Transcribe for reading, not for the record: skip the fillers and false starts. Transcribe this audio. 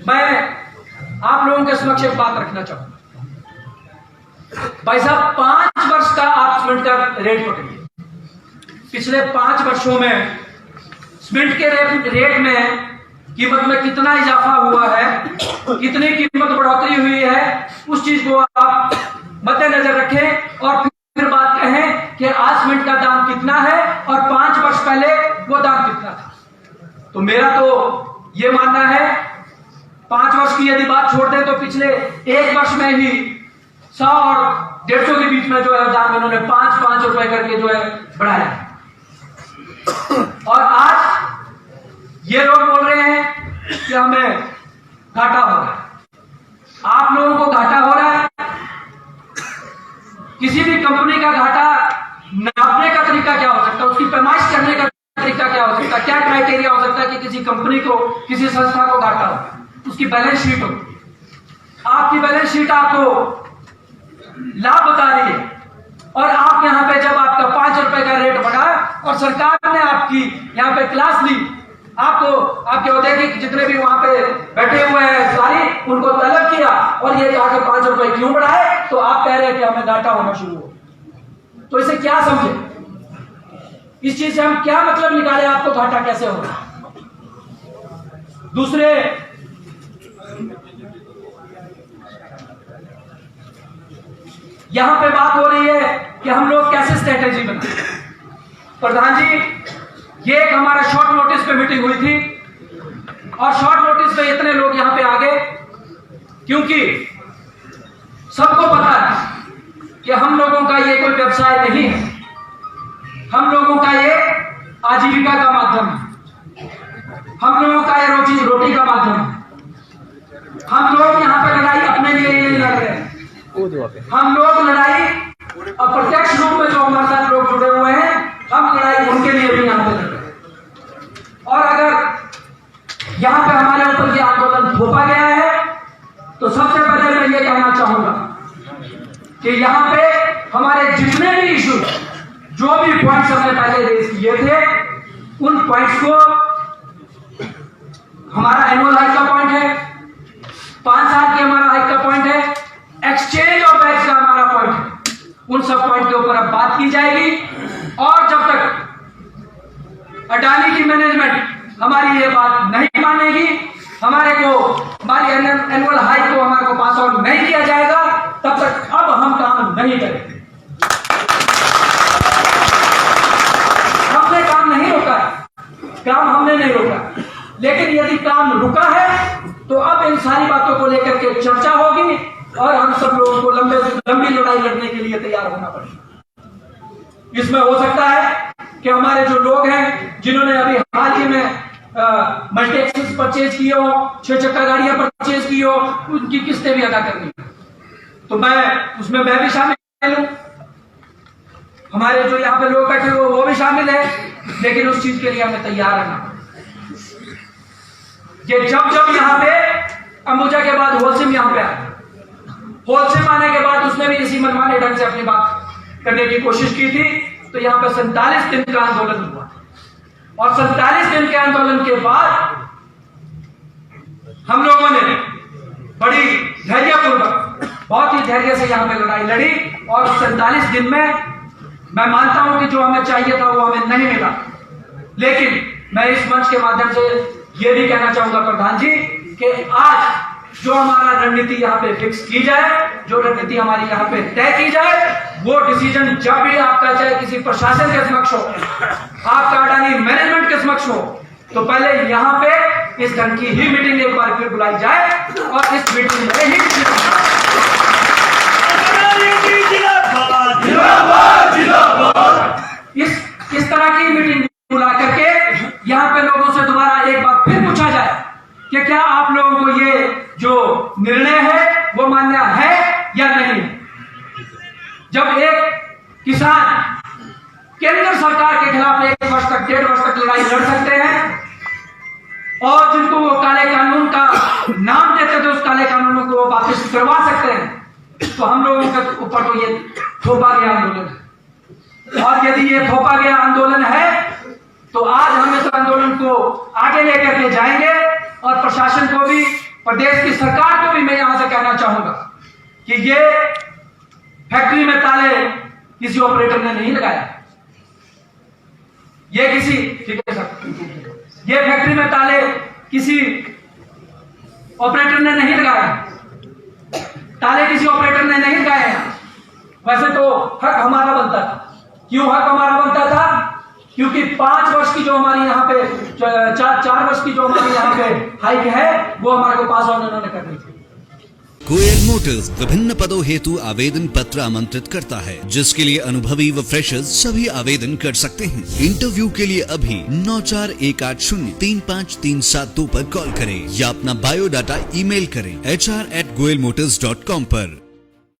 मैं आप लोगों के समक्ष एक बात रखना चाहूंगा। भाई साहब, 5 वर्ष का आप सीमेंट का रेट पकड़िए। पिछले 5 वर्षों में सीमेंट के रेट में कीमत में कितना इजाफा हुआ है, कितनी कीमत बढ़ोतरी हुई है, उस चीज को आप मद्देनजर रखें और फिर बात कहें कि आज सीमेंट का दाम कितना है और 5 वर्ष पहले वो दाम कितना था। तो मेरा तो ये मानना है, 5 वर्ष की यदि बात छोड़ दें तो पिछले 1 वर्ष में ही 100 और 150 के बीच में जो है दाम इन्होंने 5-5 रुपए करके जो है बढ़ाया है। और आज ये लोग बोल रहे हैं कि हमें घाटा हो रहा है। आप लोगों को घाटा हो रहा है। किसी भी कंपनी का घाटा नापने का तरीका क्या हो सकता है, उसकी पैमाइश करने का तरीका क्या हो सकता है, क्या क्राइटेरिया हो सकता है कि किसी कंपनी को, किसी संस्था को घाटा हो? उसकी बैलेंस शीट हो। आपकी बैलेंस शीट आपको लाभ बता रही है और आप यहां पे जब आपका 5 रुपए का रेट बढ़ा और सरकार ने आपकी यहां पे क्लास ली, आपको आपके औद्योगिक जितने भी वहां पे बैठे हुए हैं सारी, उनको तलब किया और ये जाके 5 रुपए क्यों बढ़ाए, तो आप कह रहे हैं कि हमें घाटा होना शुरू हो। तो इसे क्या समझे, इस चीज से हम क्या मतलब निकाले, आपको घाटा कैसे होगा? दूसरे, यहां पे बात हो रही है कि हम लोग कैसे स्ट्रेटेजी बनाए। प्रधान जी, ये एक हमारा शॉर्ट नोटिस पे मीटिंग हुई थी और शॉर्ट नोटिस पे इतने लोग यहां पे आ गए क्योंकि सबको पता है कि हम लोगों का ये कोई व्यवसाय नहीं है, हम लोगों का ये आजीविका का माध्यम है, हम लोगों का ये रोटी का माध्यम है। हम लोग यहाँ पे लड़ाई अपने लिए नहीं लड़ रहे हैं, हम लोग लड़ाई अप्रत्यक्ष रूप में जो हमारे साथ लोग जुड़े हुए हैं, हम लड़ाई उनके लिए भी यहाँ पे लड़ रहे हैं। और अगर यहाँ पे हमारे ऊपर ये आंदोलन थोपा गया है तो सबसे पहले मैं ये कहना चाहूंगा कि यहाँ पे हमारे जितने भी इशू, जो भी पॉइंट्स हमने पहले रेज किए थे, उन पॉइंट्स को, हमारा एनुअल हाइक का पॉइंट है, 5 साल की हमारा हाइक का पॉइंट है, एक्सचेंज और बैच का हमारा पॉइंट है, उन सब पॉइंट के ऊपर अब बात की जाएगी। और जब तक अडानी की मैनेजमेंट हमारी ये बात नहीं मानेगी, हमारे को हमारी एनुअल हाइक को हमारे को पास ऑन नहीं किया जाएगा, तब तक अब हम काम नहीं करेंगे। हमने काम नहीं रोका, काम हमने नहीं रोका, लेकिन यदि काम रुका है तो अब इन सारी बातों को लेकर के चर्चा होगी और हम सब लोगों को लंबी लड़ाई लड़ने के लिए तैयार होना पड़ेगा। इसमें हो सकता है कि हमारे जो लोग हैं जिन्होंने अभी हाल ही में मल्टी एक्सेस परचेज किए हो, 6 चक्का गाड़ियां परचेज की हो, उनकी किस्तें भी अदा करनी, तो मैं भी शामिल हूं। हमारे जो यहाँ पे लोग बैठे हुए वो भी शामिल है, लेकिन उस चीज के लिए हमें तैयार रहना। ये जब यहाँ पे अंबुजा के बाद होलसिम यहाँ पे आया, होलसिम आने के बाद उसने भी इसी मनमाने ढंग से अपनी बात करने की कोशिश की थी, तो यहाँ पे 47 दिन का आंदोलन हुआ और 47 दिन के आंदोलन के बाद हम लोगों ने बड़ी धैर्यपूर्वक, बहुत ही धैर्य से यहाँ पे लड़ाई लड़ी और 47 दिन में मैं मानता हूं कि जो हमें चाहिए था वो हमें नहीं मिला। लेकिन मैं इस मंच के माध्यम से ये भी कहना चाहूंगा प्रधान जी कि आज जो हमारा रणनीति यहाँ पे फिक्स की जाए, जो रणनीति हमारी यहाँ पे तय की जाए, वो डिसीजन जब भी आपका चाहे किसी प्रशासन के समक्ष हो, आपका अडानी मैनेजमेंट के समक्ष हो, तो पहले यहाँ पे इस ढंग की ही मीटिंग एक बार फिर बुलाई जाए और इस मीटिंग में ही इस तरह की मीटिंग बुला करके यहाँ पे लोगों से दोबारा एक बार फिर पूछा जाए कि क्या आप लोगों को ये जो निर्णय है वो मान्य है या नहीं। जब एक किसान केंद्र सरकार के खिलाफ 1 वर्ष तक 1.5 वर्ष तक लड़ाई लड़ सकते हैं और जिनको वो काले कानून का नाम देते थे, उस काले कानूनों को वो वापस करवा सकते हैं, तो हम लोगों के ऊपर तो ये थोपा गया आंदोलन है। और यदि ये थोपा गया आंदोलन है तो आज हम इस आंदोलन को आगे लेकर के जाएंगे और प्रशासन को भी प्रदेश की सरकार को भी मैं यहां से कहना चाहूंगा कि ये फैक्ट्री में ताले किसी ऑपरेटर ने नहीं लगाया। ये किसी, ठीक है सर, ये फैक्ट्री में ताले किसी ऑपरेटर ने नहीं लगाया, ताले किसी ऑपरेटर ने नहीं लगाए। वैसे तो हक हमारा बनता था। क्यों हक हमारा बनता था? क्योंकि 5 वर्ष की जो हमारी यहाँ पे 4 वर्ष की जो हमारी यहाँ पे हाइक है वो हमारे को पास ऑन उन्होंने करनी थी। गोयल मोटर्स विभिन्न पदों हेतु आवेदन पत्र आमंत्रित करता है, जिसके लिए अनुभवी व फ्रेशर्स सभी आवेदन कर सकते हैं। इंटरव्यू के लिए अभी 9418035372 पर कॉल करें या अपना बायोडाटा ईमेल करें hr@goyalmotors.com पर।